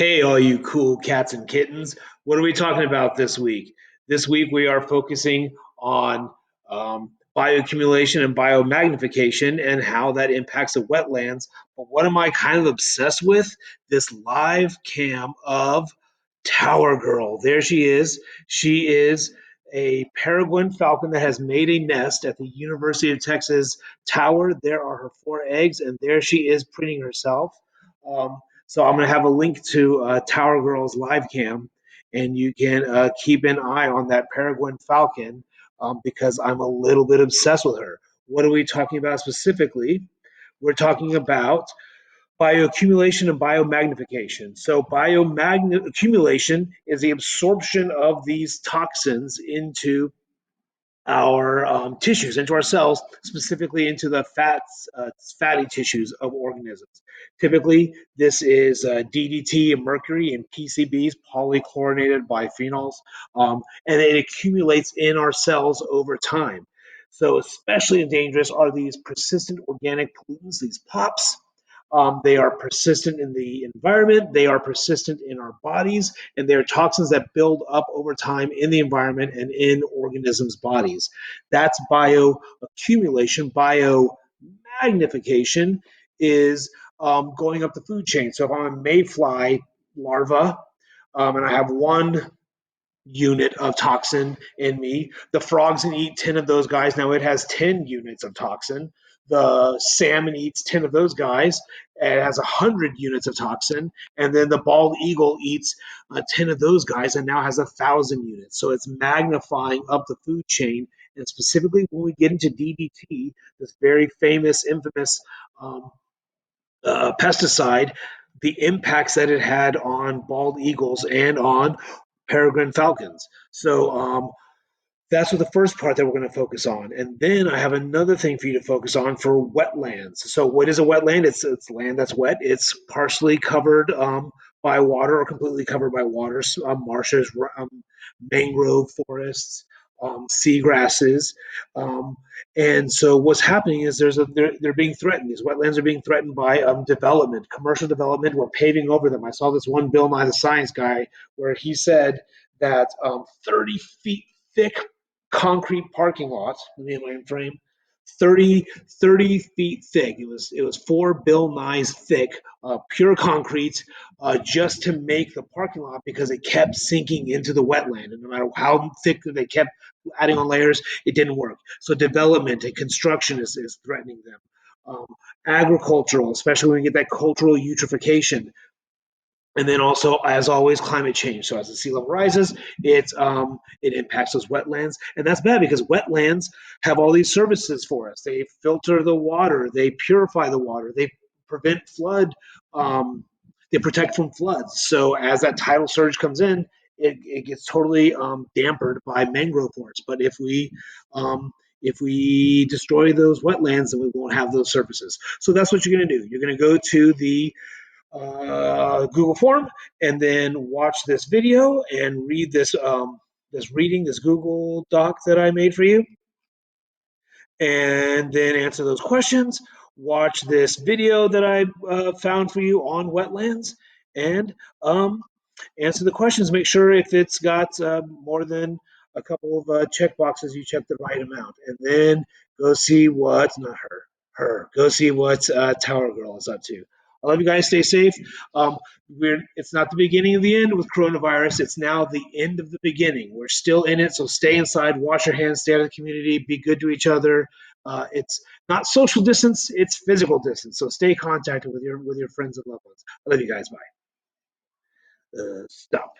Hey, all you cool cats and kittens. What are we talking about this week? This week we are focusing on bioaccumulation and biomagnification and how that impacts the wetlands. But what am I kind of obsessed with? This live cam of Tower Girl. There she is. She is a peregrine falcon that has made a nest at the University of Texas Tower. There are her four eggs, and there she is preening herself. So I'm going to have a link to Tower Girl's live cam, and you can keep an eye on that peregrine falcon because I'm a little bit obsessed with her. What are we talking about specifically? We're talking about bioaccumulation and biomagnification. So bioaccumulation is the absorption of these toxins into our tissues, into our cells, specifically into the fatty tissues of organisms. Typically, this is DDT and mercury and PCBs, polychlorinated biphenyls, and it accumulates in our cells over time. So, especially dangerous are these persistent organic pollutants, these POPs. They are persistent in the environment, they are persistent in our bodies, and they are toxins that build up over time in the environment and in organisms' bodies. That's bioaccumulation. Biomagnification is going up the food chain. So if I'm a mayfly larva and I have one unit of toxin in me. The frogs can eat 10 of those guys. Now it has 10 units of toxin. The salmon eats 10 of those guys. It has 100 units of toxin. And then the bald eagle eats 10 of those guys and now has 1,000 units. So it's magnifying up the food chain. And specifically when we get into DDT, this very famous, infamous pesticide, the impacts that it had on bald eagles and on peregrine falcons. So that's what the first part that we're going to focus on. And then I have another thing for you to focus on for wetlands. So what is a wetland? It's land that's wet. It's partially covered by water or completely covered by water, marshes, mangrove forests, seagrasses. And so what's happening is they're being threatened. These wetlands are being threatened by development, commercial development. We're paving over them. I saw this one Bill Nye the Science Guy where he said that 30 feet thick concrete parking lot, let me in frame, 30 feet thick. It was 4 Bill Nyes thick, pure concrete, just to make the parking lot because it kept sinking into the wetland. And no matter how thick they kept adding on layers, it didn't work. So development and construction is threatening them. Agricultural, especially when you get that cultural eutrophication, and then also, as always, climate change. So as the sea level rises, it impacts those wetlands, and that's bad because wetlands have all these services for us. They filter the water, they purify the water, they prevent flood, they protect from floods. So as that tidal surge comes in, it gets totally dampened by mangrove forests. But if we destroy those wetlands, then we won't have those services. So that's what you're going to do. You're going to go to the Google form and then watch this video and read this Google Doc that I made for you, and then answer those questions. Watch this video that I found for you on wetlands, and answer the questions. Make sure if it's got more than a couple of check boxes, you check the right amount, and then go see what not her go see what Tower Girl is up to. I love you guys. Stay safe. It's not the beginning of the end with coronavirus. It's now the end of the beginning. We're still in it, so stay inside, wash your hands, stay out of the community, be good to each other. It's not social distance; it's physical distance. So stay contacted with your friends and loved ones. I love you guys. Bye. Stop.